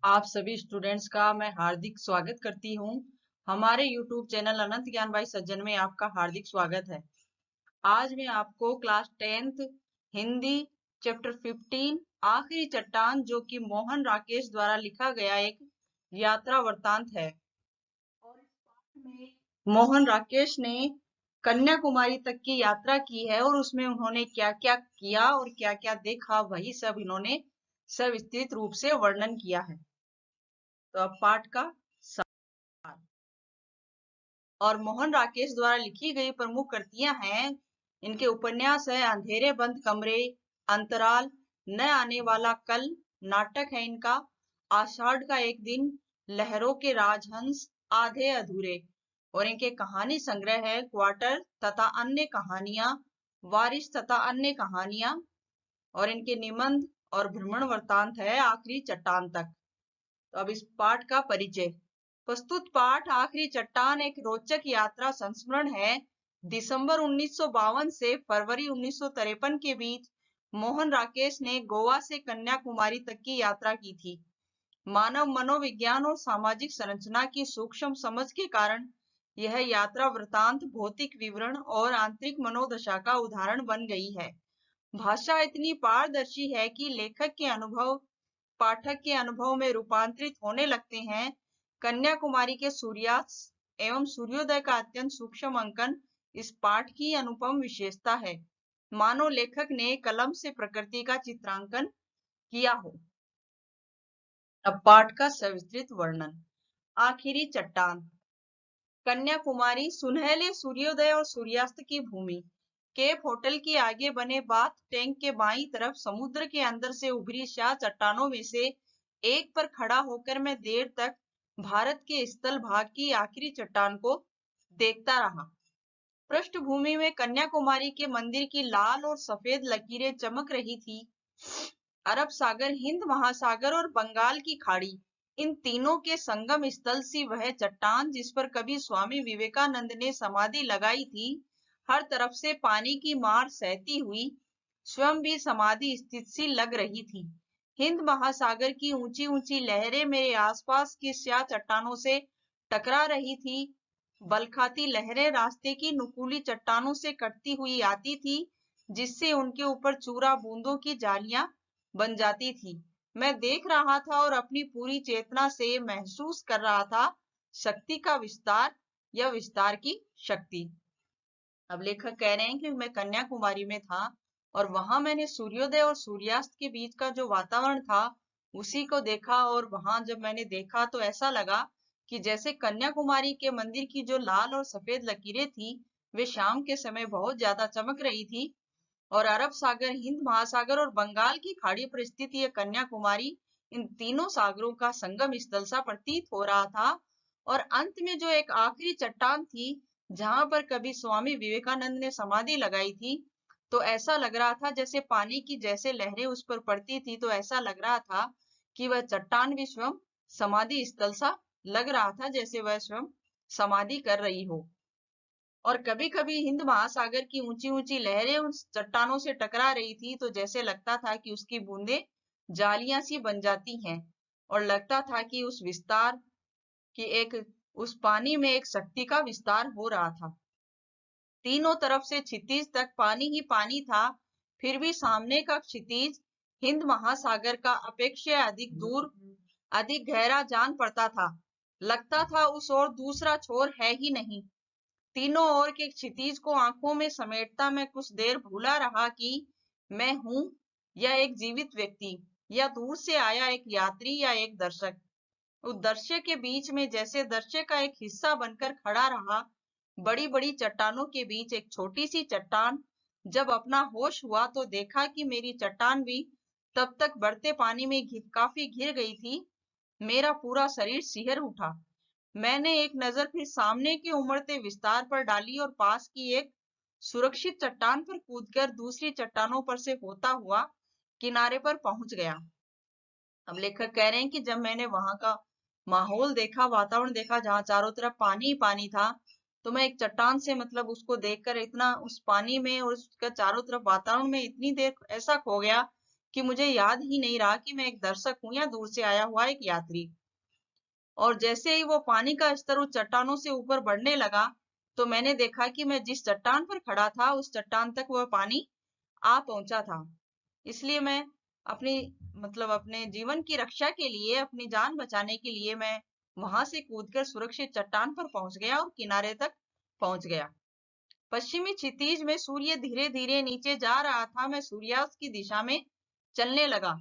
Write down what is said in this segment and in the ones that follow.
आप सभी स्टूडेंट्स का मैं हार्दिक स्वागत करती हूँ। हमारे YouTube चैनल अनंत ज्ञान बाई सज्जन में आपका हार्दिक स्वागत है। आज मैं आपको क्लास 10th हिंदी चैप्टर 15 आखिरी चट्टान जो कि मोहन राकेश द्वारा लिखा गया एक यात्रा वृत्तांत है। और इस पाठ में मोहन राकेश ने कन्याकुमारी तक की यात्रा की है और उसमें उन्होंने क्या क्या किया और क्या क्या देखा वही सब इन्होंने सविस्तृत रूप से वर्णन किया है। तो अब पाठ का सार। और मोहन राकेश द्वारा लिखी गई प्रमुख कृतियां हैं। इनके उपन्यास है अंधेरे बंद कमरे, अंतराल, न आने वाला कल, नाटक है इनका आषाढ़ का एक दिन, लहरों के राजहंस, आधे अधूरे। और इनके कहानी संग्रह है क्वार्टर तथा अन्य कहानियां, वारिस तथा अन्य कहानियां। और इनके निबंध और भ्रमण वृत्तांत है आखिरी चट्टान तक। तो अब इस पाठ का परिचय। प्रस्तुत पाठ आखिरी चट्टान एक रोचक यात्रा संस्मरण है। दिसंबर 1952 से फरवरी 1953 के बीच मोहन राकेश ने गोवा से कन्याकुमारी तक की यात्रा की थी। मानव मनोविज्ञान और सामाजिक संरचना की सूक्ष्म समझ के कारण यह यात्रा वृत्तांत भौतिक विवरण और आंतरिक मनोदशा का उदाहरण बन गई है। भाषा इतनी पारदर्शी है कि लेखक के अनुभव पाठक के अनुभव में रूपांतरित होने लगते हैं। कन्याकुमारी के सूर्यास्त एवं सूर्योदय का अत्यंत सूक्ष्म अंकन इस पाठ की अनुपम विशेषता है, मानो लेखक ने कलम से प्रकृति का चित्रांकन किया हो। अब पाठ का सविस्तृत वर्णन। आखिरी चट्टान। कन्याकुमारी सुनहले सूर्योदय और सूर्यास्त की भूमि। केप होटल के आगे बने बाथ टैंक के बाईं तरफ समुद्र के अंदर से उभरी शाह चट्टानों में से एक पर खड़ा होकर मैं देर तक भारत के स्थल भाग की आखिरी चट्टान को देखता रहा। पृष्ठभूमि में कन्याकुमारी के मंदिर की लाल और सफेद लकीरें चमक रही थी। अरब सागर, हिंद महासागर और बंगाल की खाड़ी, इन तीनों के संगम स्थल सी वह चट्टान जिस पर कभी स्वामी विवेकानंद ने समाधि लगाई थी, हर तरफ से पानी की मार सहती हुई स्वयं भी समाधि स्थित सी लग रही थी। हिंद महासागर की ऊंची ऊंची लहरें मेरे आसपास की स्याह चट्टानों से टकरा रही थी। बल खाती लहरें रास्ते की नुकीली चट्टानों से कटती हुई आती थी, जिससे उनके ऊपर चूरा बूंदों की जालियां बन जाती थी। मैं देख रहा था और अपनी पूरी चेतना से महसूस कर रहा था शक्ति का विस्तार या विस्तार की शक्ति। अब लेखक कह रहे हैं कि मैं कन्याकुमारी में था और वहां मैंने सूर्योदय और सूर्यास्त के बीच का जो वातावरण था उसी को देखा। और वहां जब मैंने देखा तो ऐसा लगा कि जैसे कन्याकुमारी के मंदिर की जो लाल और सफेद लकीरें थी वे शाम के समय बहुत ज्यादा चमक रही थी। और अरब सागर, हिंद महासागर और बंगाल की खाड़ी पर स्थित यह कन्याकुमारी इन तीनों सागरों का संगम स्थल सा प्रतीत हो रहा था। और अंत में जो एक आखिरी चट्टान थी जहां पर कभी स्वामी विवेकानंद ने समाधि लगाई थी, तो ऐसा लग रहा था जैसे पानी की जैसे लहरें उस पर पड़ती थी, तो ऐसा लग रहा था कि वह चट्टान भी स्वयं समाधि स्थल सा लग रहा था, जैसे वह स्वयं समाधि कर रही हो। और कभी कभी हिंद महासागर की ऊंची ऊंची लहरें उन चट्टानों से टकरा रही थी, तो जैसे लगता था कि उसकी बूंदें जालियां सी बन जाती हैं और लगता था कि उस विस्तार की एक उस पानी में एक शक्ति का विस्तार हो रहा था। तीनों तरफ से क्षितिज तक पानी ही पानी था, फिर भी सामने का क्षितिज हिंद महासागर का अपेक्षा अधिक दूर, अधिक गहरा जान पड़ता था। लगता था उस ओर दूसरा छोर है ही नहीं। तीनों ओर के क्षितिज को आंखों में समेटता मैं कुछ देर भूला रहा कि मैं हूं या एक जीवित व्यक्ति या दूर से आया एक यात्री या एक दर्शक। उस दृश्य के बीच में जैसे दृश्य का एक हिस्सा बनकर खड़ा रहा। बड़ी बड़ी चट्टानों के बीच एक छोटी सी चट्टान। जब अपना होश हुआ तो देखा कि मेरी चट्टान भी तब तक बढ़ते पानी में काफी घिर गई थी। मेरा पूरा शरीर सिहर उठा। मैंने एक नजर फिर सामने के उमड़ते विस्तार पर डाली और पास की एक सुरक्षित चट्टान पर कूदकर दूसरी चट्टानों पर से होता हुआ किनारे पर पहुंच गया। अब लेखक कह रहे हैं कि जब मैंने वहां का माहौल देखा, वातावरण देखा, जहां चारों तरफ पानी ही पानी था, तो मैं एक चट्टान से मतलब उसको देखकर इतना उस पानी में और उसका चारों तरफ वातावरण में इतनी देर ऐसा खो गया कि मुझे याद ही नहीं रहा कि मैं एक दर्शक हूं या दूर से आया हुआ एक यात्री। और जैसे ही वो पानी का स्तर उस चट्टानों से ऊपर बढ़ने लगा, तो मैंने देखा कि मैं जिस चट्टान पर खड़ा था उस चट्टान तक वह पानी आ पहुंचा था। इसलिए मैं अपनी अपने जीवन की रक्षा के लिए, अपनी जान बचाने के लिए मैं वहां से कूदकर सुरक्षित चट्टान पर पहुंच गया और किनारे तक पहुंच गया। पश्चिमी क्षितिज में सूर्य धीरे धीरे नीचे जा रहा था। मैं सूर्यास्त की दिशा में चलने लगा।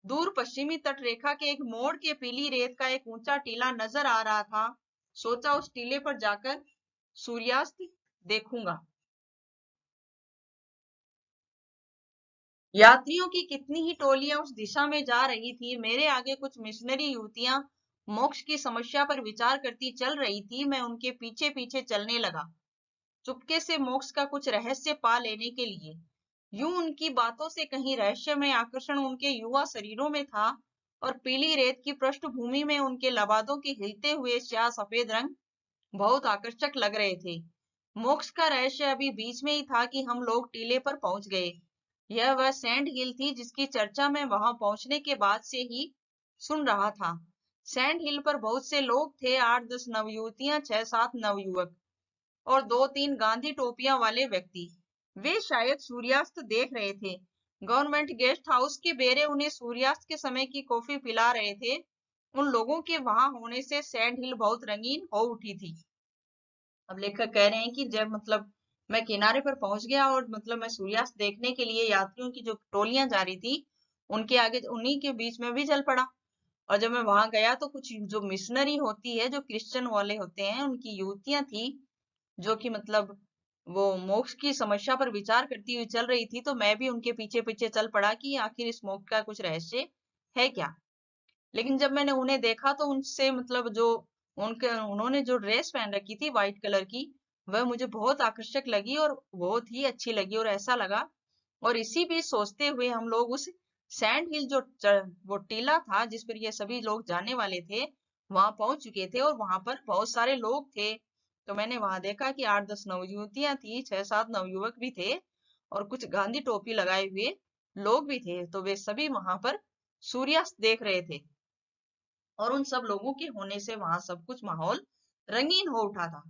दूर पश्चिमी तट रेखा के एक मोड़ के पीली रेत का एक ऊंचा टीला नजर आ रहा था। सोचा उस टीले पर जाकर सूर्यास्त देखूंगा। यात्रियों की कितनी ही टोलियां उस दिशा में जा रही थी। मेरे आगे कुछ मिशनरी युवतियां मोक्ष की समस्या पर विचार करती चल रही थी। मैं उनके पीछे पीछे चलने लगा, चुपके से मोक्ष का कुछ रहस्य पा लेने के लिए। यूं उनकी बातों से कहीं रहस्यमय आकर्षण उनके युवा शरीरों में था और पीली रेत की पृष्ठभूमि में उनके लबादों के हिलते हुए स्याह सफेद रंग बहुत आकर्षक लग रहे थे। मोक्ष का रहस्य अभी बीच में ही था कि हम लोग टीले पर पहुंच गए। यह वह सैंड हिल थी जिसकी चर्चा मैं वहां पहुंचने के बाद से ही सुन रहा था। सैंड हिल पर बहुत से लोग थे, 8-10 नवयुवतियां, 6-7 नवयुवक और 2-3 गांधी टोपियां वाले व्यक्ति। वे शायद सूर्यास्त देख रहे थे। गवर्नमेंट गेस्ट हाउस के बेरे उन्हें सूर्यास्त के समय की कॉफी पिला रहे थे। उन लोगों के वहां होने से सैंड हिल बहुत रंगीन हो उठी थी। अब लेखक कह रहे हैं कि जब मैं किनारे पर पहुंच गया और मैं सूर्यास्त देखने के लिए यात्रियों की जो टोलियां जा रही थी उनके आगे, उन्हीं के बीच में भी चल पड़ा। और जब मैं वहां गया तो कुछ जो मिशनरी होती है, जो क्रिश्चियन वाले होते हैं, उनकी युवतियां थी जो कि वो मोक्ष की समस्या पर विचार करती हुई चल रही थी। तो मैं भी उनके पीछे पीछे चल पड़ा कि आखिर इस मोक्ष का कुछ रहस्य है क्या। लेकिन जब मैंने उन्हें देखा तो उनसे जो उनके उन्होंने जो ड्रेस पहन रखी थी व्हाइट कलर की, वह मुझे बहुत आकर्षक लगी और बहुत ही अच्छी लगी। और ऐसा लगा, और इसी बीच सोचते हुए हम लोग उस सैंड हिल वो टीला था जिस पर ये सभी लोग जाने वाले थे, वहां पहुंच चुके थे और वहां पर बहुत सारे लोग थे। तो मैंने वहां देखा कि 8-10 नवयुवतियां थी, 6-7 नवयुवक भी थे और कुछ गांधी टोपी लगाए हुए लोग भी थे। तो वे सभी वहां पर सूर्यास्त देख रहे थे और उन सब लोगों के होने से वहां सब कुछ माहौल रंगीन हो उठा था।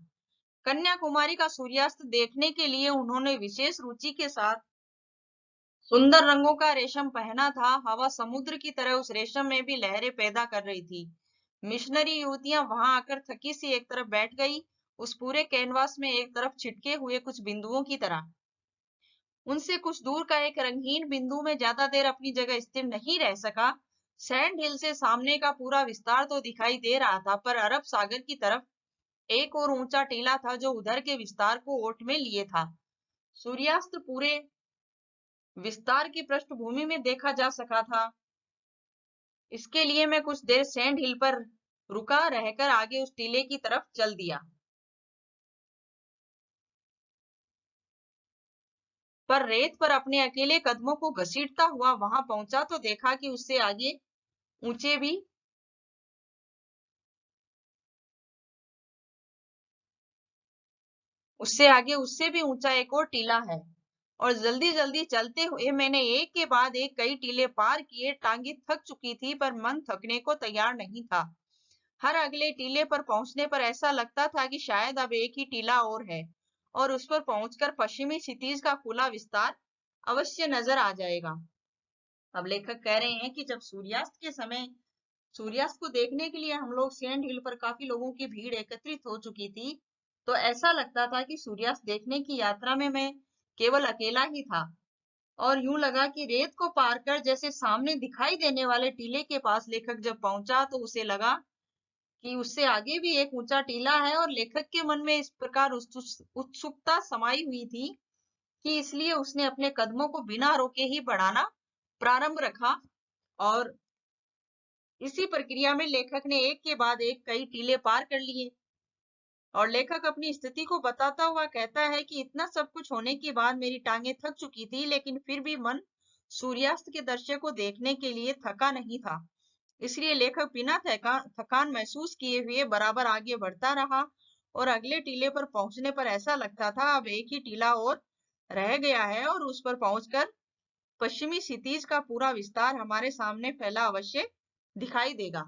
कन्याकुमारी का सूर्यास्त देखने के लिए उन्होंने विशेष रुचि के साथ सुंदर रंगों का रेशम पहना था। हवा समुद्र की तरह उस रेशम में भी लहरें पैदा कर रही थी। मिशनरी युवतियां वहां आकर थकी सी एक तरफ बैठ गई, उस पूरे कैनवास में एक तरफ छिटके हुए कुछ बिंदुओं की तरह। उनसे कुछ दूर का एक रंगीन बिंदु में ज्यादा देर अपनी जगह स्थिर नहीं रह सका। सैंड हिल से सामने का पूरा विस्तार तो दिखाई दे रहा था, पर अरब सागर की तरफ एक और ऊंचा टीला था जो उधर के विस्तार को ओट में लिए था। सूर्यास्त पूरे विस्तार की पृष्ठभूमि में देखा जा सका था। इसके लिए मैं कुछ देर सैंड हिल पर रुका, रहकर आगे उस टीले की तरफ चल दिया। पर रेत पर अपने अकेले कदमों को घसीटता हुआ वहां पहुंचा तो देखा कि ऊंचे भी उससे आगे उससे भी ऊंचा एक और टीला है। और जल्दी जल्दी चलते हुए मैंने एक के बाद एक कई टीले पार किए। टांगी थक चुकी थी पर मन थकने को तैयार नहीं था। हर अगले टीले पर पहुंचने पर ऐसा लगता था कि शायद अब एक ही टीला और है और उस पर पहुंचकर पश्चिमी क्षितिज का खुला विस्तार अवश्य नजर आ जाएगा। अब लेखक कह रहे हैं कि जब सूर्यास्त के समय सूर्यास्त को देखने के लिए हम लोग सैंड हिल पर काफी लोगों की भीड़ एकत्रित हो चुकी थी, तो ऐसा लगता था कि सूर्यास्त देखने की यात्रा में मैं केवल अकेला ही था। और यूं लगा कि रेत को पार कर जैसे सामने दिखाई देने वाले टीले के पास लेखक जब पहुंचा तो उसे लगा कि उससे आगे भी एक ऊंचा टीला है। और लेखक के मन में इस प्रकार उत्सुकता समाई हुई थी कि इसलिए उसने अपने कदमों को बिना रोके ही बढ़ाना प्रारंभ रखा। और इसी प्रक्रिया में लेखक ने एक के बाद एक कई टीले पार कर लिए। और लेखक अपनी स्थिति को बताता हुआ कहता है कि इतना सब कुछ होने के बाद मेरी टांगें थक चुकी थी, लेकिन फिर भी मन सूर्यास्त के दृश्य को देखने के लिए थका नहीं था। इसलिए लेखक बिना थकान महसूस किए हुए बराबर आगे बढ़ता रहा। और अगले टीले पर पहुंचने पर ऐसा लगता था अब एक ही टीला और रह गया है और उस पर पहुंचकर पश्चिमी क्षितिज का पूरा विस्तार हमारे सामने फैला अवश्य दिखाई देगा।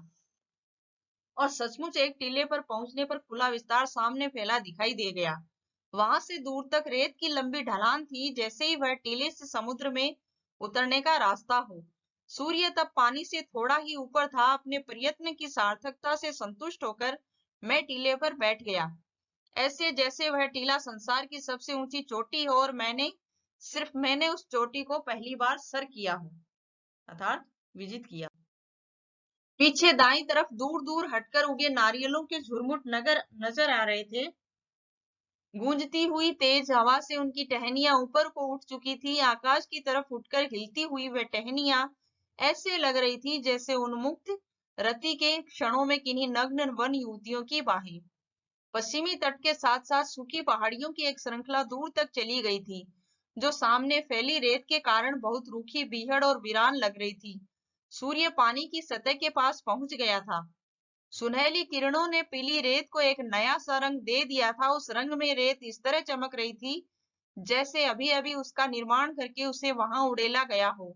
और सचमुच एक टीले पर पहुंचने पर खुला विस्तार सामने फैला दिखाई दे गया। वहां से दूर तक रेत की लंबी ढलान थी, जैसे ही वह टीले से समुद्र में उतरने का रास्ता हो। सूर्य तब पानी से थोड़ा ही ऊपर था। अपने प्रयत्न की सार्थकता से संतुष्ट होकर मैं टीले पर बैठ गया, ऐसे जैसे वह टीला संसार की सबसे ऊंची चोटी हो और मैंने उस चोटी को पहली बार सर किया हो, अर्थात विजित किया। पीछे दाईं तरफ दूर दूर हटकर उगे नारियलों के झुरमुट नजर आ रहे थे। गूंजती हुई तेज हवा से उनकी टहनियां ऊपर को उठ चुकी थी। आकाश की तरफ उठकर हिलती हुई वह टहनियां ऐसे लग रही थी जैसे उन्मुक्त रति के क्षणों में किन्हीं नग्न वन युवतियों की बाहें। पश्चिमी तट के साथ साथ सूखी पहाड़ियों की एक श्रृंखला दूर तक चली गई थी, जो सामने फैली रेत के कारण बहुत रूखी, बीहड़ और वीरान लग रही थी। सूर्य पानी की सतह के पास पहुंच गया था। सुनहली किरणों ने पीली रेत को एक नया सा रंग दे दिया था। उस रंग में रेत इस तरह चमक रही थी जैसे अभी अभी उसका निर्माण करके उसे वहां उड़ेला गया हो।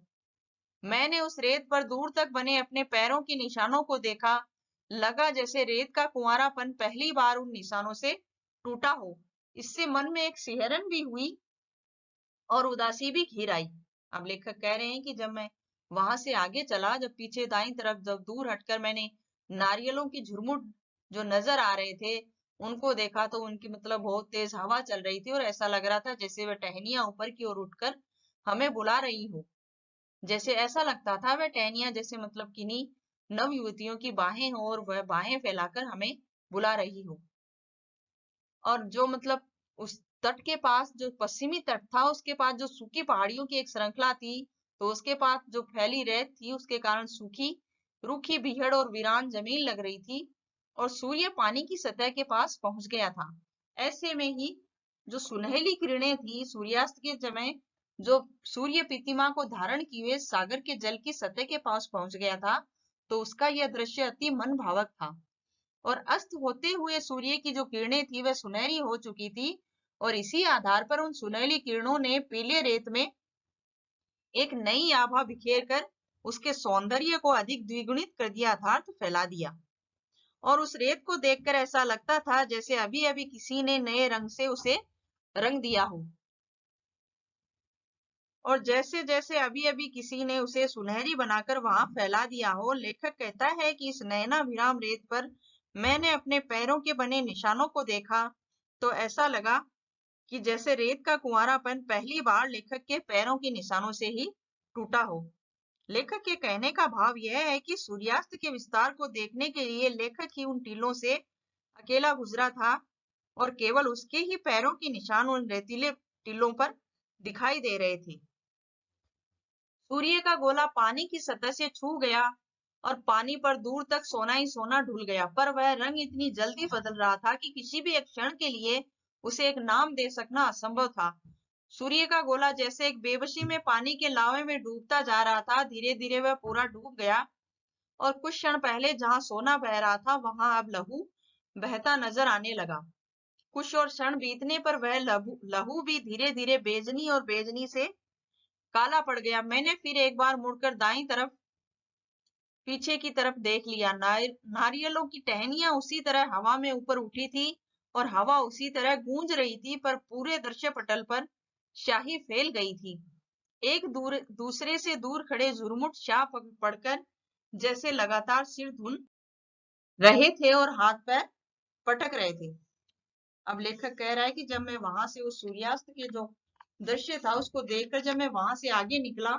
मैंने उस रेत पर दूर तक बने अपने पैरों के निशानों को देखा। लगा जैसे रेत का कुंवारापन पहली बार उन निशानों से टूटा हो। इससे मन में एक सिहरन भी हुई और उदासी भी घिर आई। अब लेखक कह रहे हैं कि जब मैं वहां से आगे चला, जब पीछे दाईं तरफ जब दूर हटकर मैंने नारियलों की झुरमुट जो नजर आ रहे थे उनको देखा, तो उनकी मतलब बहुत तेज हवा चल रही थी और ऐसा लग रहा था जैसे वह टहनियां ऊपर की ओर उठकर हमें बुला रही हो। जैसे ऐसा लगता था वह टहनियां जैसे मतलब किन्हीं नव युवतियों की बाहें हो और वह बाहें फैलाकर हमें बुला रही हो। और जो मतलब उस तट के पास जो पश्चिमी तट था, उसके पास जो सूखी पहाड़ियों की एक श्रृंखला थी, तो उसके पास जो फैली रेत थी उसके कारण सूखी, रूखी, बीहड़ और वीरान जमीन लग रही थी और सूर्य पानी की सतह के पास पहुंच गया था। ऐसे में ही जो सुनहली किरणें थी सूर्यास्त के समय, जो सूर्य प्रतिमा को धारण किए हुए सागर के जल की सतह के पास पहुंच गया था, तो उसका यह दृश्य अति मन भावक था। और अस्त होते हुए सूर्य की जो किरणें थी वह सुनहरी हो चुकी थी और इसी आधार पर उन सुनहली किरणों ने पीले रेत में एक नई आभा बिखेर कर उसके सौंदर्य को अधिक द्विगुणित कर दिया, अर्थात फैला दिया। और उस रेत को देखकर ऐसा लगता था जैसे अभी अभी किसी ने नए रंग से उसे रंग दिया हो और जैसे जैसे अभी अभी किसी ने उसे सुनहरी बनाकर वहां फैला दिया हो। लेखक कहता है कि इस नैना विराम रेत पर मैंने अपने पैरों के बने निशानों को देखा, तो ऐसा लगा कि जैसे रेत का कुंवारापन पहली बार लेखक के पैरों के निशानों से ही टूटा हो। लेखक के कहने का भाव यह है कि सूर्यास्त के विस्तार को देखने के लिए लेखक ही उन टीलों से अकेला गुजरा था और केवल उसके ही पैरों के निशान उन रेतीले टीलों पर दिखाई दे रहे थे। सूर्य का गोला पानी की सतह से छू गया और पानी पर दूर तक सोना ही सोना ढुल गया, पर वह रंग इतनी जल्दी बदल रहा था कि किसी भी एक क्षण के लिए उसे एक नाम दे सकना असंभव था। सूर्य का गोला जैसे एक बेबसी में पानी के लावे में डूबता जा रहा था। धीरे धीरे वह पूरा डूब गया और कुछ क्षण पहले जहां सोना बह रहा था वहां अब लहू बहता नजर आने लगा। कुछ और क्षण बीतने पर वह लहू भी धीरे धीरे बेजनी और बेजनी से काला पड़ गया। मैंने फिर एक बार मुड़कर दाईं तरफ पीछे की तरफ देख लिया। नारियलों की टहनियां उसी तरह हवा में ऊपर उठी थी और हवा उसी तरह गूंज रही थी, पर पूरे दृश्य पटल पर स्याही फैल गई थी। एक दूसरे से दूर खड़े झुरमुट स्याह पड़कर जैसे लगातार सिर धुन रहे थे और हाथ पैर पटक रहे थे। अब लेखक कह रहा है कि जब मैं वहां से उस सूर्यास्त के जो दृश्य था उसको देखकर जब मैं वहां से आगे निकला,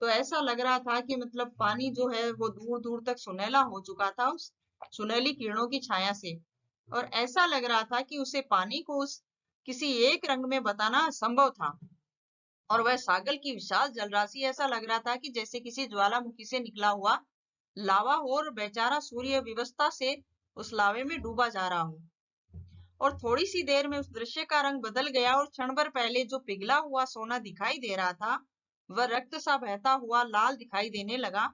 तो ऐसा लग रहा था कि मतलब पानी जो है वो दूर दूर तक सुनहला हो चुका था उस सुनहली किरणों की छाया से। और ऐसा लग रहा था कि उसे पानी को उस किसी एक रंग में बताना असंभव था। और वह सागर की विशाल जलराशि ऐसा लग रहा था कि जैसे किसी ज्वालामुखी से निकला हुआ लावा हो और बेचारा सूर्य विवशता से उस लावे में डूबा जा रहा हो। और थोड़ी सी देर में उस दृश्य का रंग बदल गया और क्षण भर पहले जो पिघला हुआ सोना दिखाई दे रहा था वह रक्त सा बहता हुआ लाल दिखाई देने लगा,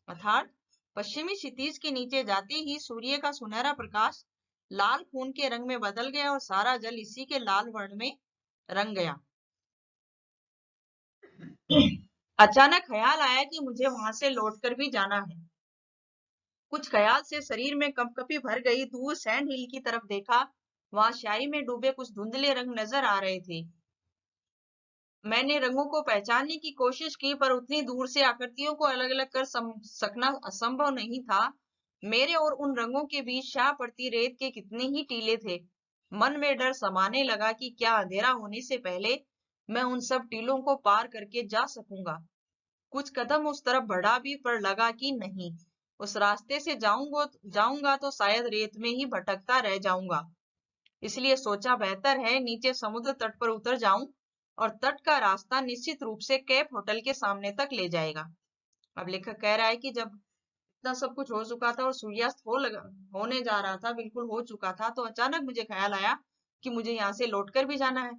अर्थात पश्चिमी क्षितिज के नीचे जाते ही सूर्य का सुनहरा प्रकाश लाल खून के रंग में बदल गया और सारा जल इसी के लाल वर्ण में रंग गया। अचानक ख्याल आया कि मुझे वहां से लौटकर भी जाना है। कुछ ख्याल से शरीर में कंपकपी भर गई। दूर सैंड हिल की तरफ देखा, वहां स्याही में डूबे कुछ धुंधले रंग नजर आ रहे थे। मैंने रंगों को पहचानने की कोशिश की, पर उतनी दूर से आकृतियों को अलग अलग कर सकना असंभव नहीं था। मेरे और उन रंगों के बीच शाह पड़ती रेत के कितने ही टीले थे। मन में डर समाने लगा कि क्या अंधेरा होने से पहले मैं उन सब टीलों को पार करके जा सकूंगा। कुछ कदम उस तरफ बढ़ा भी, पर लगा कि नहीं, उस रास्ते से जाऊंगा तो शायद रेत में ही भटकता रह जाऊंगा। इसलिए सोचा बेहतर है नीचे समुद्र तट पर उतर जाऊं, और तट का रास्ता निश्चित रूप से कैप होटल के सामने तक ले जाएगा। अब लेखक कह रहा है कि जब इतना सब कुछ हो चुका था और सूर्यास्त होने जा रहा था, बिल्कुल हो चुका था, तो अचानक मुझे ख्याल आया कि मुझे यहाँ से लौटकर भी जाना है।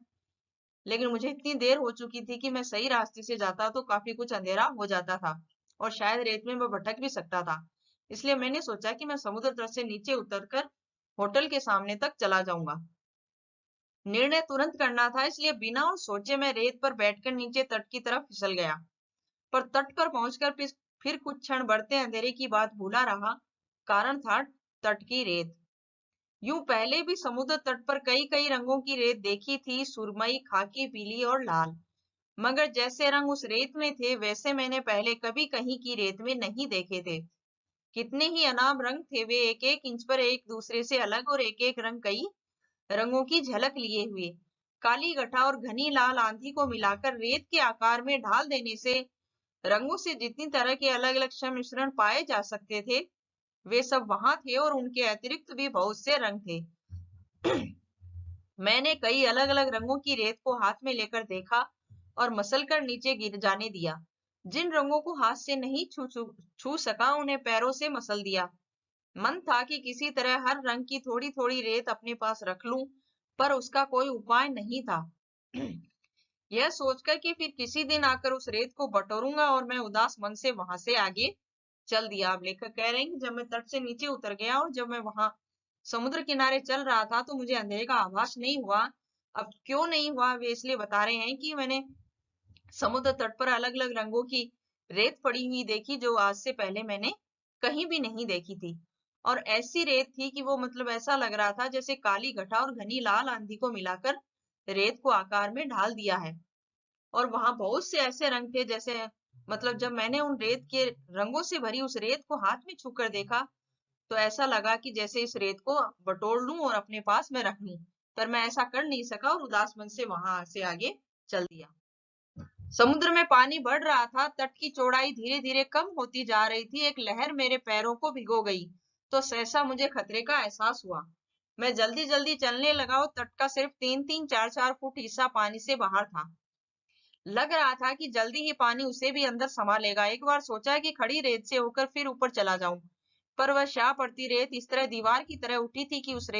लेकिन मुझे इतनी देर हो चुकी थी कि मैं सही रास्ते से जाता तो काफी कुछ अंधेरा हो जाता था और शायद रेत में मैं भटक भी सकता था। इसलिए मैंने सोचा कि मैं समुद्र तट से नीचे उतरकर होटल के सामने तक चला जाऊंगा। निर्णय तुरंत करना था, इसलिए बिना और सोचे मैं रेत पर बैठकर नीचे तट की तरफ फिसल गया। पर तट पर पहुंचकर फिर कुछ क्षण बढ़ते अंधेरे की बात भूला रहा। कारण था तट की रेत। यूं पहले भी समुद्र तट पर कई कई रंगों की रेत देखी थी, सुरमई, खाकी, पीली और लाल। मगर जैसे रंग उस रेत में थे, वैसे मैंने पहले कभी कहीं की रेत में नहीं देखे थे। कितने ही अनाम रंग थे वे, एक एक इंच पर एक दूसरे से अलग, और एक एक रंग कई रंगों की झलक लिए हुए। काली गठा और घनी लाल आंधी को मिलाकर रेत के आकार में ढाल देने से रंगों से जितनी तरह के अलग अलग सम्मिश्रण पाए जा सकते थे, वे सब वहां थे, और उनके अतिरिक्त भी बहुत से रंग थे। मैंने कई अलग अलग रंगों की रेत को हाथ में लेकर देखा और मसलकर नीचे गिर जाने दिया। जिन रंगों को हाथ से नहीं छू सका, उन्हें पैरों से मसल दिया। मन था कि किसी तरह हर रंग की थोड़ी थोड़ी रेत अपने पास रख लूं, पर उसका कोई उपाय नहीं था। यह सोचकर कि फिर किसी दिन आकर उस रेत को बटोरूंगा, और मैं उदास मन से वहां से आगे चल दिया। अब लेखक कह रहे हैं कि जब मैं तट से नीचे उतर गया और जब मैं वहां समुद्र किनारे चल रहा था, तो मुझे अंधेरे का आभास नहीं हुआ। अब क्यों नहीं हुआ, वे इसलिए बता रहे हैं कि मैंने समुद्र तट पर अलग अलग रंगों की रेत पड़ी हुई देखी, जो आज से पहले मैंने कहीं भी नहीं देखी थी। और ऐसी रेत थी कि वो मतलब ऐसा लग रहा था जैसे काली घटा और घनी लाल आंधी को मिलाकर रेत को आकार में ढाल दिया है। और वहां बहुत से ऐसे रंग थे, जैसे मतलब जब मैंने उन रेत के रंगों से भरी उस रेत को हाथ में छूकर देखा, तो ऐसा लगा कि जैसे इस रेत को बटोर लूं और अपने पास में रख लूं, पर मैं ऐसा कर नहीं सका और उदास मन से वहां से आगे चल दिया। समुद्र में पानी बढ़ रहा था, तट की चौड़ाई धीरे धीरे कम होती जा रही थी। एक लहर मेरे पैरों को भिगो गई, तो सहसा मुझे खतरे का एहसास हुआ। मैं जल्दी जल्दी चलने लगा और तट का सिर्फ 3-3, 4-4 फुट हिस्सा पानी से बाहर था। लग रहा था कि जल्दी ही पानी उसे भी अंदर समा लेगा। एक बार सोचा कि खड़ी रेत से होकर फिर ऊपर चला जाऊं, पर वह शाह पड़ती रेत इस तरह दीवार की तरह उठी थी कि उस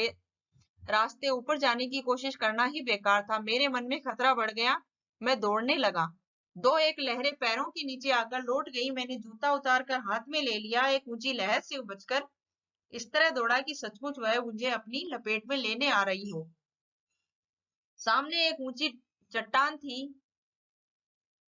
रास्ते ऊपर जाने की कोशिश करना ही बेकार था। मेरे मन में खतरा बढ़ गया। मैं दौड़ने लगा। दो एक लहरें पैरों के नीचे आकर लौट गई। मैंने जूता उतार कर हाथ में ले लिया। एक ऊंची लहर से बचकर इस तरह दौड़ा कि सचमुच वह मुझे अपनी लपेट में लेने आ रही हो। सामने एक ऊंची चट्टान थी।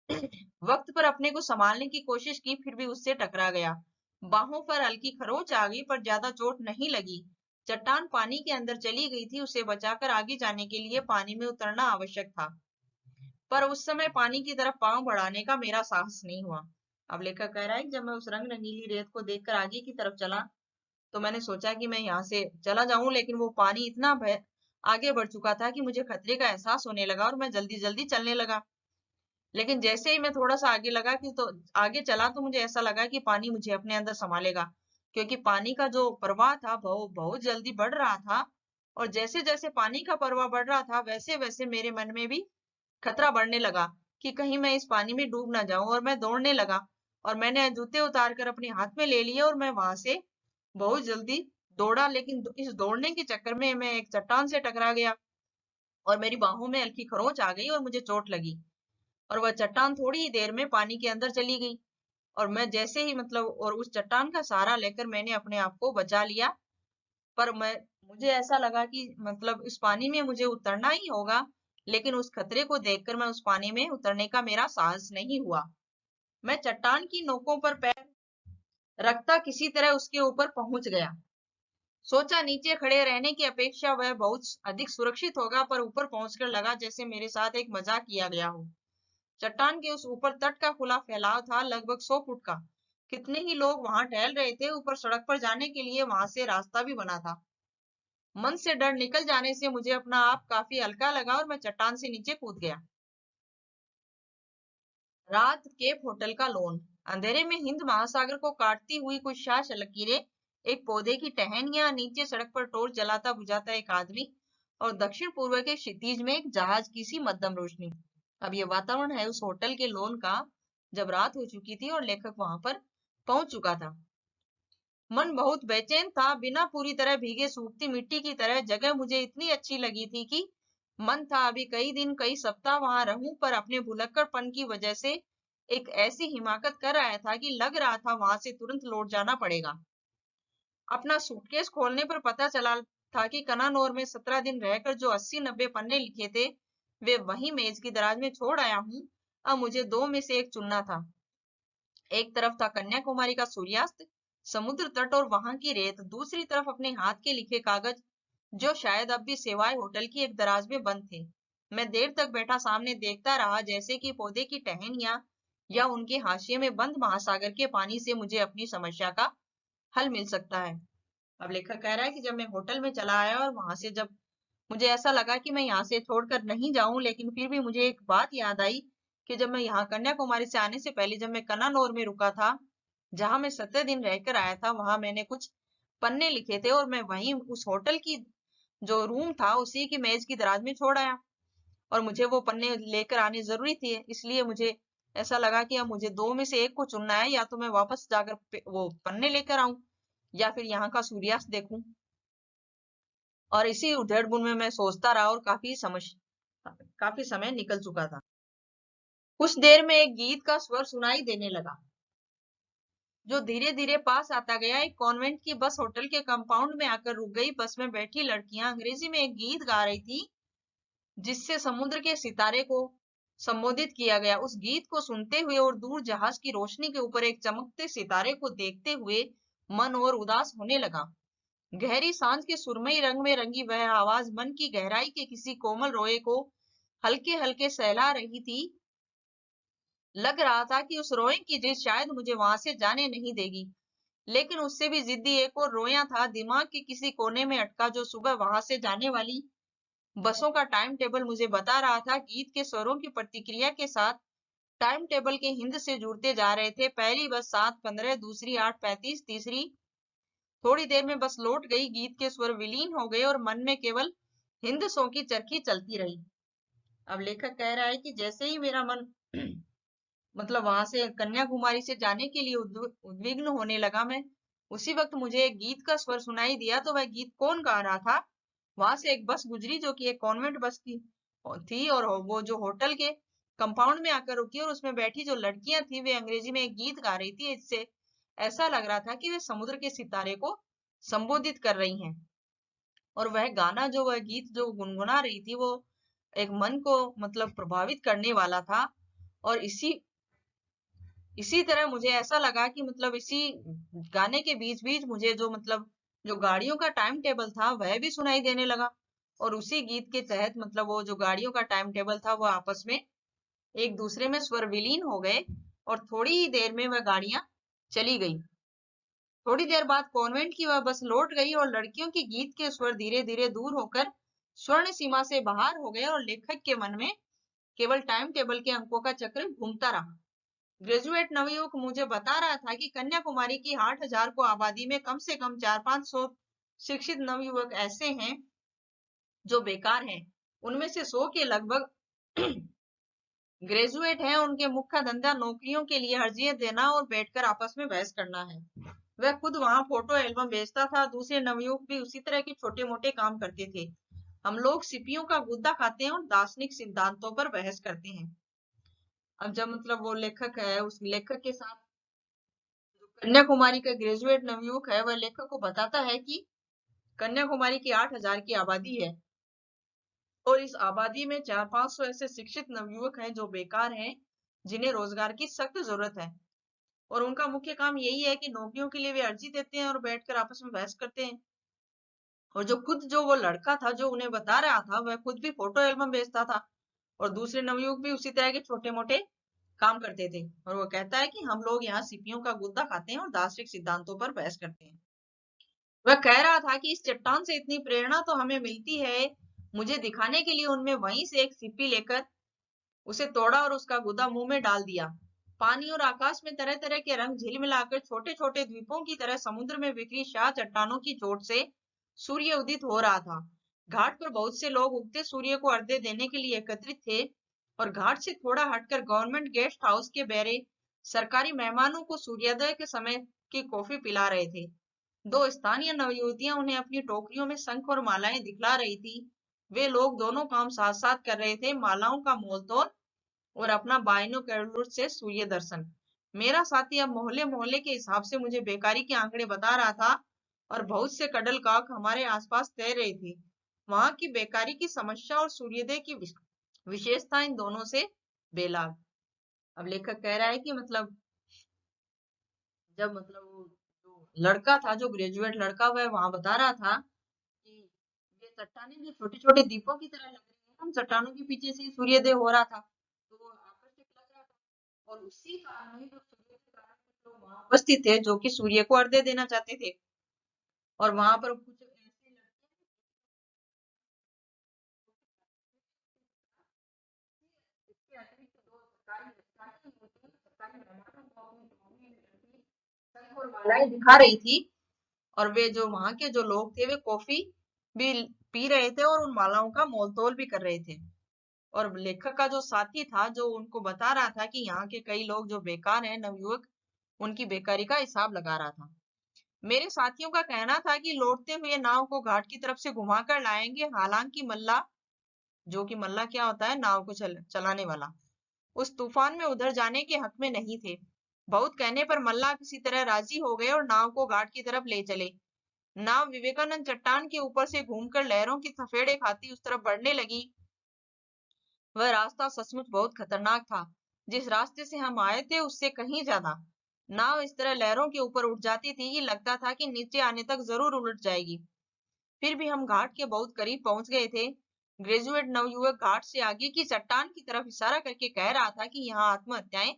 वक्त पर अपने को संभालने की कोशिश की, फिर भी उससे टकरा गया। बाहों पर हल्की खरोंच आ गई, पर ज्यादा चोट नहीं लगी। चट्टान पानी के अंदर चली गई थी। उसे बचाकर आगे जाने के लिए पानी में उतरना आवश्यक था, पर उस समय पानी की तरफ पांव बढ़ाने का मेरा साहस नहीं हुआ। अब लेखक कह रहा है कि जब मैं उस रंग रंगीली रेत को देखकर आगे की तरफ चला, तो मैंने सोचा कि मैं यहाँ से चला जाऊं, लेकिन वो पानी इतना आगे बढ़ चुका था कि मुझे खतरे का एहसास होने लगा और मैं जल्दी जल्दी चलने लगा। लेकिन जैसे ही मैं थोड़ा सा आगे लगा कि तो आगे चला, तो मुझे ऐसा लगा कि पानी मुझे अपने अंदर संभालेगा, क्योंकि पानी का जो प्रवाह था बहुत बहुत जल्दी बढ़ रहा था। और जैसे जैसे पानी का प्रवाह बढ़ रहा था, वैसे वैसे मेरे मन में भी खतरा बढ़ने लगा कि कहीं मैं इस पानी में डूब ना जाऊं। और मैं दौड़ने लगा, और मैंने जूते उतार कर अपने हाथ में ले लिए, और मैं वहां से बहुत जल्दी दौड़ा। लेकिन इस दौड़ने के चक्कर में मैं एक चट्टान से टकरा गया, और मेरी बाहों में हल्की खरोंच आ गई और मुझे चोट लगी, और वह चट्टान थोड़ी ही देर में पानी के अंदर चली गई। और मैं जैसे ही मतलब और उस चट्टान का सहारा लेकर मैंने अपने आप को बचा लिया। पर मुझे ऐसा लगा कि मतलब इस पानी में मुझे उतरना ही होगा, लेकिन उस खतरे को देखकर मैं उस पानी में उतरने का मेरा साहस नहीं हुआ। मैं चट्टान की नोकों पर पैर रखता किसी तरह उसके ऊपर पहुंच गया। सोचा नीचे खड़े रहने की अपेक्षा वह बहुत अधिक सुरक्षित होगा, पर ऊपर पहुंचकर लगा जैसे मेरे साथ एक मजाक किया गया हो। चट्टान के उस ऊपर तट का खुला फैलाव था, लगभग 100 फुट का। कितने ही लोग वहां टहल रहे थे। ऊपर सड़क पर जाने के लिए वहां से रास्ता भी बना था। मन से डर निकल जाने से मुझे अपना आप काफी हल्का लगा और मैं चट्टान से नीचे कूद गया। रात केप होटल का लॉन। अंधेरे में हिंद महासागर को काटती हुई कुछ शाह लकीरें, एक पौधे की टहनियां, नीचे सड़क पर टॉर्च जलाता बुझाता एक आदमी, और दक्षिण पूर्व के क्षितिज में एक जहाज की सी मध्यम रोशनी। अब ये वातावरण है उस होटल के लॉन का, जब रात हो चुकी थी और लेखक वहां पर पहुंच चुका था। मन बहुत बेचैन था, बिना पूरी तरह भीगे सूखती मिट्टी की तरह। जगह मुझे इतनी अच्छी लगी थी कि मन था अभी कई दिन कई सप्ताह वहां रहूं, पर अपने भुलक्कड़पन की वजह से एक ऐसी हिमाकत कर आया था कि लग रहा था वहां से तुरंत लौट जाना पड़ेगा। अपना सूटकेस खोलने पर पता चला था कि कनानौर में 17 दिन रहकर जो 80-90 पन्ने लिखे थे, वे वही मेज की दराज में छोड़ आया हूं। अब मुझे दो में से एक चुनना था। एक तरफ था कन्याकुमारी का सूर्यास्त, समुद्र तट और वहां की रेत। दूसरी तरफ अपने हाथ के लिखे कागज, जो शायद अब भी सेवाए होटल की एक दराज में बंद थे। मैं देर तक बैठा सामने देखता रहा, जैसे कि पौधे की टहनियां या उनके हाशिए में बंद महासागर के पानी से मुझे अपनी समस्या का हल मिल सकता है। अब लेखक कह रहा है कि जब मैं होटल में चला आया और वहां से जब मुझे ऐसा लगा कि मैं यहाँ से छोड़कर नहीं जाऊं, लेकिन फिर भी मुझे एक बात याद आई कि जब मैं यहाँ कन्याकुमारी से आने से पहले जब मैं कनानौर में रुका था, जहां मैं 17 दिन रहकर आया था, वहां मैंने कुछ पन्ने लिखे थे और मैं वहीं उस होटल की जो रूम था उसी की मेज की दराज में छोड़ आया, और मुझे वो पन्ने लेकर आने जरूरी थे। इसलिए मुझे ऐसा लगा कि अब मुझे दो में से एक को चुनना है, या तो मैं वापस जाकर वो पन्ने लेकर आऊं या फिर यहाँ का सूर्यास्त देखूं। और इसी उधेड़-बुन में मैं सोचता रहा और काफी समय निकल चुका था। कुछ देर में एक गीत का स्वर सुनाई देने लगा, जो धीरे धीरे पास आता गया। एक कॉन्वेंट की बस होटल के कंपाउंड में आकर रुक गई। बस में बैठी लड़कियां अंग्रेजी में एक गीत गा रही थी, जिससे समुद्र के सितारे को संबोधित किया गया। उस गीत को सुनते हुए और दूर जहाज की रोशनी के ऊपर एक चमकते सितारे को देखते हुए मन और उदास होने लगा। गहरी सांझ के सुरमई रंग में रंगी वह आवाज मन की गहराई के किसी कोमल रोए को हल्के हल्के सहला रही थी। लग रहा था कि उस रोए की जिद शायद मुझे वहां से जाने नहीं देगी, लेकिन उससे भी जिद्दी एक और रोया था, दिमाग के किसी कोने में अटका, जो सुबह वहां से जाने वाली बसों का टाइम टेबल मुझे बता रहा था। गीत के स्वरों की प्रतिक्रिया के साथ टाइम टेबल के हिंद से जुड़ते जा रहे थे। पहली बस 7:15, दूसरी 8:35, तीसरी। थोड़ी देर में बस लौट गई। गीत के स्वर विलीन हो गए और मन में केवल हिंद सो की चरखी चलती रही। अब लेखक कह रहा है कि जैसे ही मेरा मन मतलब वहां से कन्याकुमारी से जाने के लिए उद्विग्न होने लगा, मैं उसी वक्त मुझे एक गीत का स्वर सुनाई दिया। तो वह गीत कौन गा रहा था? वहां से एक बस गुजरी, जो कि एक कॉन्वेंट बस थी, और वो जो होटल के कंपाउंड में आकर रुकी, और उसमें बैठी जो लड़कियां थी वे अंग्रेजी में एक गीत गा रही थी। इससे ऐसा लग रहा था कि वे समुद्र के सितारे को संबोधित कर रही हैं। और वह गाना जो वह गीत जो गुनगुना रही थी, वो एक मन को मतलब प्रभावित करने वाला था। और इसी तरह मुझे ऐसा लगा कि मतलब इसी गाने के बीच बीच मुझे जो मतलब जो गाड़ियों का टाइम टेबल था वह भी सुनाई देने लगा। और उसी गीत के तहत मतलब वो जो गाड़ियों का टाइम टेबल था वो आपस में एक दूसरे में स्वर विलीन हो गए, और थोड़ी ही देर में वह गाड़ियां चली गई। थोड़ी देर बाद कॉन्वेंट की वह बस लौट गई और लड़कियों की गीत के स्वर धीरे धीरे दूर होकर स्वर्ण सीमा से बाहर हो गए, और लेखक के मन में केवल टाइम टेबल के अंकों का चक्र घूमता रहा। ग्रेजुएट नवयुवक मुझे बता रहा था कि कन्याकुमारी की 8,000 को आबादी में कम से कम 400-500 शिक्षित नवयुवक ऐसे हैं जो बेकार हैं। उनमें से 100 के लगभग ग्रेजुएट हैं। उनके मुख्य धंधा नौकरियों के लिए अर्जियां देना और बैठकर आपस में बहस करना है। वह खुद वहां फोटो एल्बम बेचता था। दूसरे नवयुवक भी उसी तरह के छोटे मोटे काम करते थे। हम लोग सिपियों का गुद्दा खाते हैं और दार्शनिक सिद्धांतों पर बहस करते हैं। अब जब मतलब वो लेखक है, उस लेखक के साथ कन्याकुमारी का ग्रेजुएट नवयुवक है, वह लेखक को बताता है कि कन्याकुमारी की 8,000 की आबादी है, और इस आबादी में 400-500 ऐसे शिक्षित नवयुवक हैं जो बेकार हैं। जिन्हें रोजगार की सख्त जरूरत है, और उनका मुख्य काम यही है कि नौकरियों के लिए वे अर्जी देते हैं और बैठकर आपस में बहस करते हैं। और जो वो लड़का था जो उन्हें बता रहा था, वह खुद भी फोटो एल्बम बेचता था, और दूसरे नवयुवक भी उसी तरह के छोटे मोटे काम करते थे। और वो कहता है कि हम लोग यहाँ सीपियों का गुद्दा खाते हैं और दार्शनिक सिद्धांतों पर बहस करते हैं। वह कह रहा था कि इस चट्टान से इतनी प्रेरणा तो हमें मिलती है, मुझे दिखाने के लिए उनमें वहीं से एक सीपी लेकर उसे तोड़ा और उसका गुदा मुंह में डाल दिया। पानी और आकाश में तरह तरह के रंग झिलमिलाकर छोटे छोटे द्वीपों की तरह समुद्र में बिखरी शाह चट्टानों की चोट से सूर्य उदित हो रहा था। घाट पर बहुत से लोग उगते सूर्य को अर्घ्य देने के लिए एकत्रित थे, और घाट से थोड़ा हटकर गवर्नमेंट गेस्ट हाउस के बैरे सरकारी मेहमानों को सूर्योदय के समय की कॉफी पिला रहे थे। दो स्थानीय नवयुवतियां उन्हें अपनी टोकरियों में शंख और मालाएं दिखला रही थी। वे लोग दोनों काम साथ साथ कर रहे थे, मालाओं का मोलतोल और अपना बाइनोक्यूलर से सूर्य दर्शन। मेरा साथी अब मोहल्ले मोहल्ले के हिसाब से मुझे बेकारी के आंकड़े बता रहा था, और बहुत से कडल काक हमारे आसपास तैर रहे थे। वहां की बेकारी की समस्या और सूर्योदय की विशेषता इन दोनों से बेलाग। अब लेखक कह रहा है कि मतलब जब मतलब वो जो लड़का था, जो ग्रेजुएट लड़का, वह वहां बता रहा था कि ये चट्टानें जो छोटे छोटे दीपों की तरह लग रही है, हम चट्टानों के पीछे से ही सूर्योदय हो रहा था, तो वो आकर्षक लग रहा था। और उसी कारण ही जो सूर्य के कारण कुछ लोग वहां उपस्थित थे जो कि सूर्य को अर्घ्य देना चाहते थे, और वहां पर कुछ ऐसे लड़के इसके अतिरिक्त दो सरकारी सरकारी मूर्तियों सरकारी मेहमानों को अपनी टोपी में लटकी शंख और मालाएं दिखा रही थी। और वे जो वहां के जो लोग थे वे कॉफी भी पी रहे थे और उन मालाओं का मोलतोल भी कर रहे थे। और लेखक का जो साथी था जो उनको बता रहा था कि यहाँ के कई लोग जो बेकार हैं, नवयुवक, उनकी बेकारी का हिसाब लगा रहा था। मेरे साथियों का कहना था कि लौटते हुए नाव को घाट की तरफ से घुमाकर लाएंगे, हालांकि मल्ला, जो कि मल्ला क्या होता है, नाव को चलाने वाला, उस तूफान में उधर जाने के हक में नहीं थे। बहुत कहने पर मल्ला किसी तरह राजी हो गए और नाव को घाट की तरफ ले चले। नाव विवेकानंद चट्टान के ऊपर से घूमकर लहरों की थफेड़े खाती उस तरफ बढ़ने लगी। वह रास्ता सचमुच बहुत खतरनाक था। जिस रास्ते से हम आए थे उससे कहीं ज्यादा। नाव इस तरह लहरों के ऊपर उठ जाती थी कि लगता था कि नीचे आने तक जरूर उलट जाएगी। फिर भी हम घाट के बहुत करीब पहुंच गए थे। ग्रेजुएट नवयुवक घाट से आगे की चट्टान की तरफ इशारा करके कह रहा था कि यहाँ आत्महत्याएं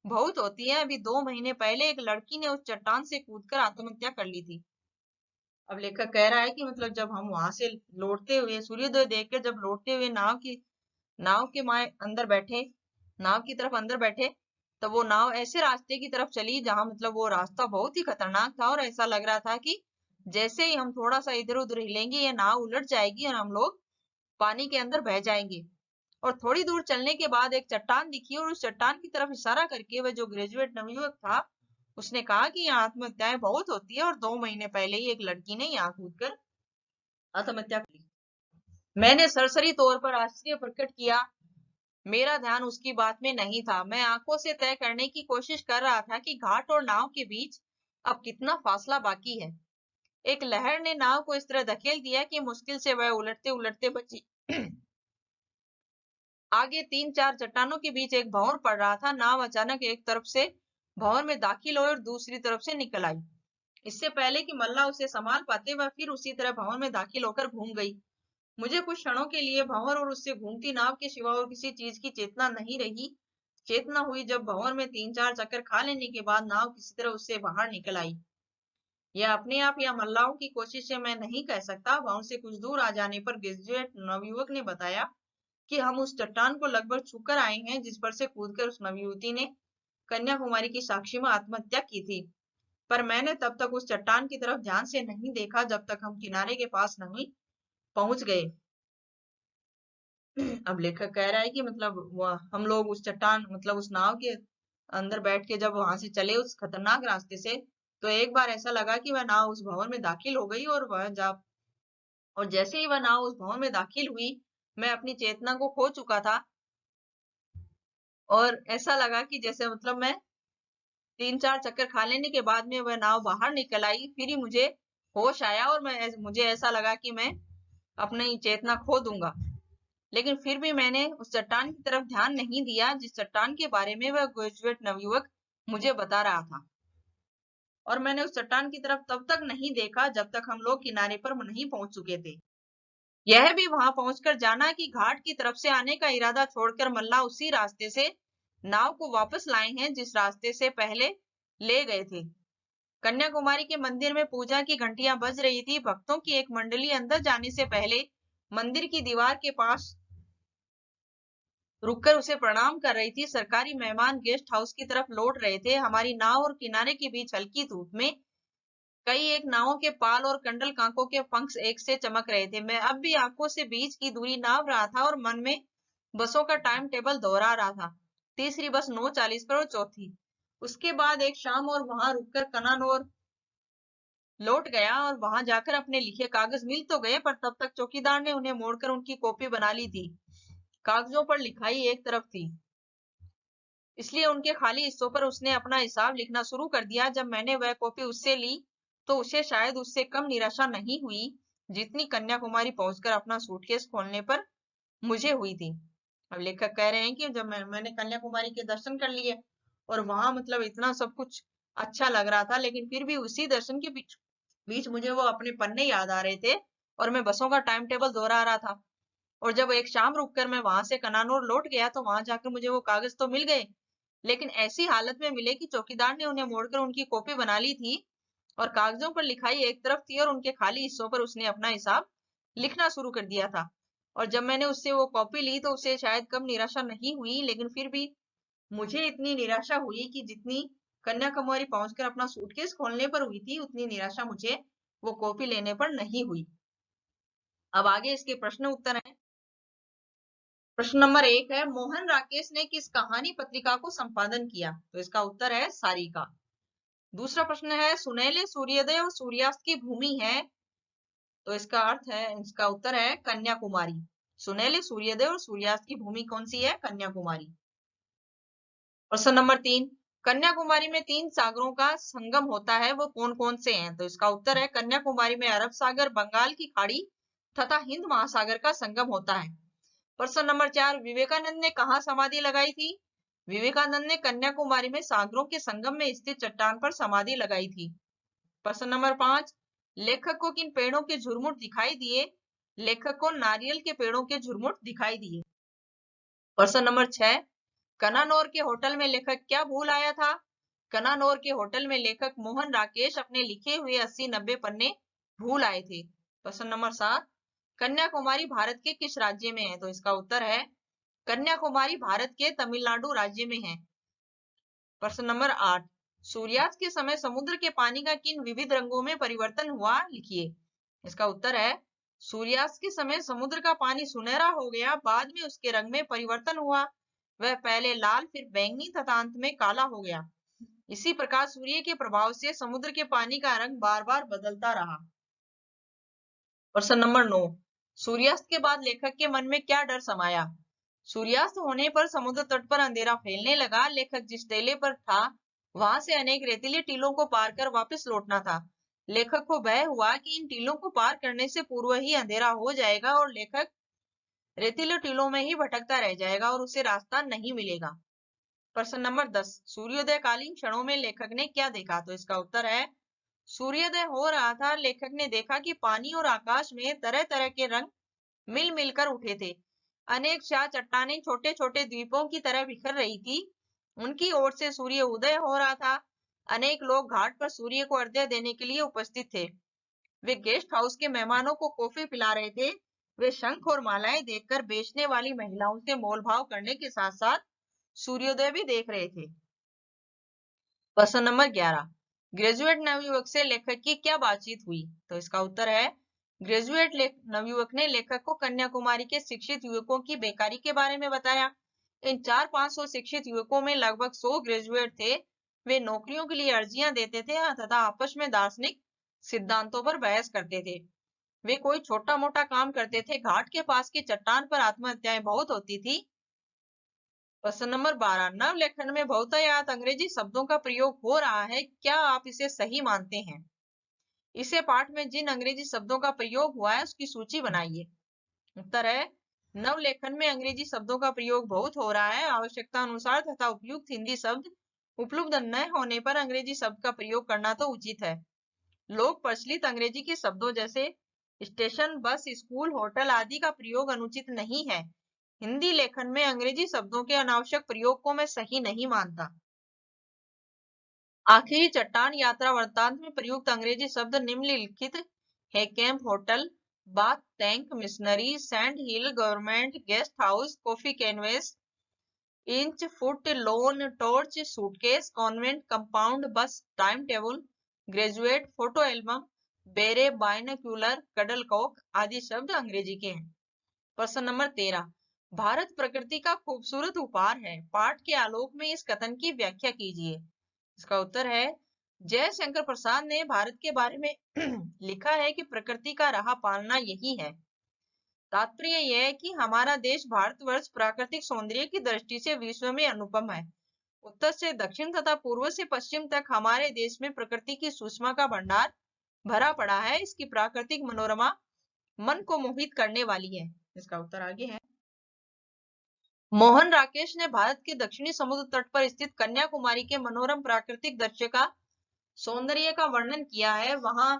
बहुत होती हैं। अभी 2 महीने पहले एक लड़की ने उस चट्टान से कूदकर आत्महत्या कर ली थी। अब लेखक कह रहा है कि मतलब जब हम वहां से लौटते हुए सूर्योदय देखकर जब लौटते हुए नाव के माए अंदर बैठे, नाव की तरफ अंदर बैठे, तो वो नाव ऐसे रास्ते की तरफ चली जहां मतलब वो रास्ता बहुत ही खतरनाक था, और ऐसा लग रहा था कि जैसे ही हम थोड़ा सा इधर उधर हिलेंगे ये नाव उलट जाएगी और हम लोग पानी के अंदर बह जाएंगे। और थोड़ी दूर चलने के बाद एक चट्टान दिखी, और उस चट्टान की तरफ इशारा करके वह जो ग्रेजुएट नवयुवक था उसने कहा कि यहाँ आत्महत्याएं बहुत होती है, और 2 महीने पहले ही एक लड़की ने यहाँ कूदकर आत्महत्या कर ली। मैंने सरसरी तौर पर आश्चर्य प्रकट किया। मेरा ध्यान उसकी बात में नहीं था। मैं आंखों से तय करने की कोशिश कर रहा था कि घाट और नाव के बीच अब कितना फासला बाकी है। एक लहर ने नाव को इस तरह धकेल दिया कि मुश्किल से वह उलटते उलटते बची। आगे 3-4 चट्टानों के बीच एक भंवर पड़ रहा था। नाव अचानक एक तरफ से भंवर में दाखिल हुई और दूसरी तरफ से निकल आई। इससे पहले कि मल्ला उसे संभाल पाते वह फिर उसी तरह भंवर में दाखिल होकर घूम गई। मुझे कुछ क्षणों के लिए भंवर और उससे घूमती नाव के सिवा और किसी चीज की चेतना नहीं रही। चेतना हुई जब भंवर में 3-4 चक्कर खा लेने के बाद नाव किसी तरह उससे बाहर निकल आई। यह अपने आप या मल्लाहों की कोशिश से मैं नहीं कह सकता। भंवर से कुछ दूर आ जाने पर ग्रेजुएट नवयुवक ने बताया कि हम उस चट्टान को लगभग छूकर आए हैं जिस पर से कूदकर उस नवयुवती ने कन्याकुमारी की साक्षी में आत्महत्या की थी। पर मैंने तब तक उस चट्टान की तरफ ध्यान से नहीं देखा जब तक हम किनारे के पास नहीं पहुंच गए। अब लेखक कह रहा है कि मतलब हम लोग उस चट्टान मतलब उस नाव के अंदर बैठ के जब वहां से चले उस खतरनाक रास्ते से, तो एक बार ऐसा लगा कि वह नाव उस भवन में दाखिल हो गई, और जैसे ही वह नाव उस भवन में दाखिल हुई, मैं अपनी चेतना को खो चुका था, और ऐसा लगा कि जैसे मतलब मैं 3-4 चक्कर खा लेने के बाद में वह नाव बाहर निकल आई। फिर ही मुझे होश आया और मुझे ऐसा लगा कि मैं अपनी चेतना खो दूंगा। लेकिन फिर भी मैंने उस चट्टान की तरफ ध्यान नहीं दिया जिस चट्टान के बारे में वह ग्रेजुएट नवयुवक मुझे बता रहा था। और मैंने उस चट्टान की तरफ तब तक नहीं देखा जब तक हम लोग किनारे पर नहीं पहुंच चुके थे। यह भी वहां पहुंचकर जाना कि घाट की तरफ से आने का इरादा छोड़कर मल्लाह उसी रास्ते से नाव को वापस लाए हैं जिस रास्ते से पहले ले गए थे। कन्याकुमारी के मंदिर में पूजा की घंटियां बज रही थी। भक्तों की एक मंडली अंदर जाने से पहले मंदिर की दीवार के पास रुककर उसे प्रणाम कर रही थी। सरकारी मेहमान गेस्ट हाउस की तरफ लौट रहे थे। हमारी नाव और किनारे के बीच हल्की धूप में कई एक नावों के पाल और कंडल कांकों के पंख एक से चमक रहे थे। मैं अब भी आंखों से बीच की दूरी नाप रहा था और मन में बसों का टाइम टेबल दोहरा रहा था। तीसरी बस 9:40 पर और चौथी। उसके बाद एक शाम और वहां रुककर कनानौर लौट गया और वहां जाकर अपने लिखे कागज मिल तो गए पर तब तक चौकीदार ने उन्हें मोड़कर उनकी कॉपी बना ली थी। कागजों पर लिखाई एक तरफ थी, इसलिए उनके खाली हिस्सों पर उसने अपना हिसाब लिखना शुरू कर दिया। जब मैंने वह कॉपी उससे ली तो उसे शायद उससे कम निराशा नहीं हुई जितनी कन्याकुमारी पहुंचकर अपना सूटकेस खोलने पर मुझे हुई थी। अब लेखक कह रहे हैं कि जब मैंने कन्याकुमारी के दर्शन कर लिए और वहां मतलब इतना सब कुछ अच्छा लग रहा था, लेकिन फिर भी उसी दर्शन के बीच बीच मुझे वो अपने पन्ने याद आ रहे थे और मैं बसों का टाइम टेबल दोहरा रहा था। और जब एक शाम रुककर मैं वहां से कनानौर लौट गया तो वहां जाकर मुझे वो कागज तो मिल गए, लेकिन ऐसी हालत में मिले कि चौकीदार ने उन्हें मोड़कर उनकी कॉपी बना ली थी और कागजों पर लिखाई एक तरफ थी और उनके खाली हिस्सों पर उसने अपना हिसाब लिखना शुरू कर दिया था। और जब मैंने उससे वो कॉपी ली तो उसे शायद कम निराशा नहीं हुई, लेकिन फिर भी मुझे इतनी निराशा हुई कि जितनी कन्याकुमारी पहुंचकर अपना सूटकेस खोलने पर हुई थी उतनी निराशा मुझे वो कॉपी लेने पर नहीं हुई। अब आगे इसके प्रश्न उत्तर हैं। प्रश्न नंबर 1 है, मोहन राकेश ने किस कहानी पत्रिका को संपादन किया? तो इसका उत्तर है सारिका। दूसरा प्रश्न है, सुनहले सूर्योदय और सूर्यास्त की भूमि है? तो इसका उत्तर है कन्याकुमारी। सुनहले सूर्योदय और सूर्यास्त की भूमि कौन सी है? कन्याकुमारी। प्रश्न नंबर 3, कन्याकुमारी में 3 सागरों का संगम होता है, वो कौन कौन से हैं? तो इसका उत्तर है कन्याकुमारी में अरब सागर, बंगाल की खाड़ी तथा हिंद महासागर का संगम होता है। प्रश्न नंबर 4, विवेकानंद ने कहाँ समाधि लगाई थी? विवेकानंद ने कन्याकुमारी में सागरों के संगम में स्थित चट्टान पर समाधि लगाई थी। प्रश्न नंबर 5, लेखक को किन पेड़ों के झुरमुट दिखाई दिए? लेखक को नारियल के पेड़ों के झुरमुट दिखाई दिए। प्रश्न नंबर 6, कनानौर के होटल में लेखक क्या भूल आया था? कनानौर के होटल में लेखक मोहन राकेश अपने लिखे हुए 80-90 पन्ने भूल आए थे। प्रश्न नंबर 7, कन्याकुमारी भारत के किस राज्य में है? तो इसका उत्तर है कन्याकुमारी भारत के तमिलनाडु राज्य में है। प्रश्न नंबर 8, सूर्यास्त के समय समुद्र के पानी का किन विविध रंगों में परिवर्तन हुआ? लिखिए। इसका उत्तर है सूर्यास्त के समय समुद्र का पानी सुनहरा हो गया, बाद में उसके रंग में परिवर्तन हुआ। वह पहले लाल, फिर बैंगनी तथा अंत में काला हो गया। इसी प्रकार सूर्य के प्रभाव से समुद्र के पानी का रंग बार बार बदलता रहा। प्रश्न नंबर 9, सूर्यास्त के बाद लेखक के मन में क्या डर समाया? सूर्यास्त होने पर समुद्र तट पर अंधेरा फैलने लगा। लेखक जिस टेले पर था वहां से अनेक रेतीले टीलों को पार कर वापस लौटना था। लेखक को भय हुआ कि इन टीलों को पार करने से पूर्व ही अंधेरा हो जाएगा और लेखक रेतीले टीलों में ही भटकता रह जाएगा और उसे रास्ता नहीं मिलेगा। प्रश्न नंबर 10, सूर्योदयकालीन क्षणों में लेखक ने क्या देखा? तो इसका उत्तर है सूर्योदय हो रहा था। लेखक ने देखा कि पानी और आकाश में तरह तरह के रंग मिल मिलकर उठे थे। अनेक शाह चट्टानें छोटे छोटे द्वीपों की तरह बिखर रही थी। उनकी ओर से सूर्य उदय हो रहा था। अनेक लोग घाट पर सूर्य को अर्घ्य देने के लिए उपस्थित थे। वे गेस्ट हाउस के मेहमानों को कॉफी पिला रहे थे। वे शंख और मालाएं देखकर बेचने वाली महिलाओं से मोलभाव करने के साथ साथ सूर्योदय भी देख रहे थे। प्रश्न नंबर 11, ग्रेजुएट नवयुवक से लेखक की क्या बातचीत हुई? तो इसका उत्तर है ग्रेजुएट नवयुवक ने लेखक को कन्याकुमारी के शिक्षित युवकों की बेकारी के बारे में बताया। इन 400-500 शिक्षित युवकों में लगभग 100 ग्रेजुएट थे। वे नौकरियों के लिए अर्जियां देते थे तथा आपस में दार्शनिक सिद्धांतों पर बहस करते थे। वे कोई छोटा मोटा काम करते थे। घाट के पास की चट्टान पर आत्महत्याएं बहुत होती थी। प्रश्न नंबर 12, नव लेखन में बहुतायत अंग्रेजी शब्दों का प्रयोग हो रहा है, क्या आप इसे सही मानते हैं? इसे पाठ में जिन अंग्रेजी शब्दों का प्रयोग हुआ है उसकी सूची बनाइए। उत्तर है नवलेखन में अंग्रेजी शब्दों का प्रयोग बहुत हो रहा है। आवश्यकता अनुसार तथा उपयुक्त हिंदी शब्द उपलब्ध न होने पर अंग्रेजी शब्द का प्रयोग करना तो उचित है। लोक प्रचलित अंग्रेजी के शब्दों जैसे स्टेशन, बस, स्कूल, होटल आदि का प्रयोग अनुचित नहीं है। हिंदी लेखन में अंग्रेजी शब्दों के अनावश्यक प्रयोग को मैं सही नहीं मानता। आखिरी चट्टान यात्रा वृत्तांत में प्रयुक्त अंग्रेजी शब्द निम्नलिखित है: camp, hotel, bath tank, missionary, sand hill, government, guest house, coffee canvas, inch, foot, loan, torch, suitcase, convent, compound, bus, time table, graduate, photo album, beret, binocular, कडल कॉक आदि शब्द अंग्रेजी के हैं। प्रश्न नंबर 13, भारत प्रकृति का खूबसूरत उपहार है, पाठ के आलोक में इस कथन की व्याख्या कीजिए। इसका उत्तर है, जयशंकर प्रसाद ने भारत के बारे में लिखा है कि प्रकृति का राह पालना यही है। तात्पर्य यह है कि हमारा देश भारतवर्ष प्राकृतिक सौंदर्य की दृष्टि से विश्व में अनुपम है। उत्तर से दक्षिण तथा पूर्व से पश्चिम तक हमारे देश में प्रकृति की सुषमा का भंडार भरा पड़ा है। इसकी प्राकृतिक मनोरमा मन को मोहित करने वाली है। इसका उत्तर आगे है। मोहन राकेश ने भारत के दक्षिणी समुद्र तट पर स्थित कन्याकुमारी के मनोरम प्राकृतिक दृश्य का सौंदर्य का वर्णन किया है। वहां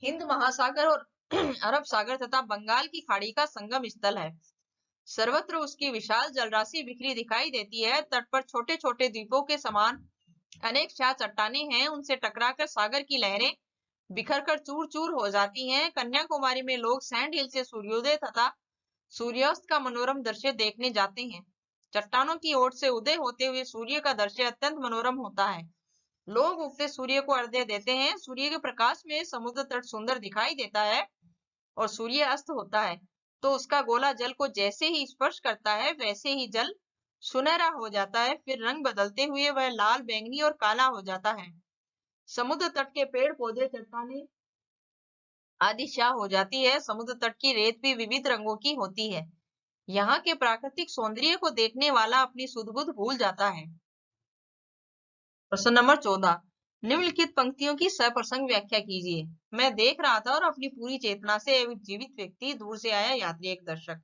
हिंद महासागर और अरब सागर तथा बंगाल की खाड़ी का संगम स्थल है। सर्वत्र उसकी विशाल जलराशि बिखरी दिखाई देती है। तट पर छोटे छोटे द्वीपों के समान अनेक शाह चट्टानें हैं। उनसे टकराकर सागर की लहरें बिखरकर चूर चूर हो जाती हैं। कन्याकुमारी में लोग सैंड हिल से सूर्योदय तथा सूर्यास्त का मनोरम दृश्य देखने जाते हैं। चट्टानों की ओर से उदय होते हुए सूर्य का दृश्य अत्यंत मनोरम होता है। लोग उगते सूर्य को अर्घ्य देते हैं। सूर्य के प्रकाश में समुद्र तट सुंदर दिखाई देता है और सूर्य अस्त होता है तो उसका गोला जल को जैसे ही स्पर्श करता है वैसे ही जल सुनहरा हो जाता है। फिर रंग बदलते हुए वह लाल, बैंगनी और काला हो जाता है। समुद्र तट के पेड़ पौधे, चट्टानें आदि स्याह हो जाती है। समुद्र तट की रेत भी विविध रंगों की होती है। यहाँ के प्राकृतिक सौंदर्य को देखने वाला अपनी सुध बुध भूल जाता है। प्रश्न नंबर 14, निम्नलिखित पंक्तियों की सप्रसंग व्याख्या कीजिए। मैं देख रहा था और अपनी पूरी चेतना से एक जीवित व्यक्ति, दूर से आया यात्री, एक दर्शक।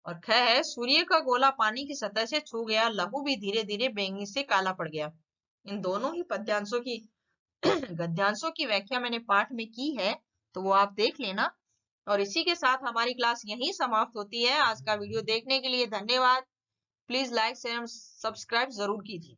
और ख है, सूर्य का गोला पानी की सतह से छू गया, लहू भी धीरे धीरे बैंगनी से काला पड़ गया। इन दोनों ही पद्यांशों की गद्यांशों की व्याख्या मैंने पाठ में की है, तो वो आप देख लेना। और इसी के साथ हमारी क्लास यहीं समाप्त होती है। आज का वीडियो देखने के लिए धन्यवाद। प्लीज लाइक, शेयर, सब्सक्राइब जरूर कीजिए।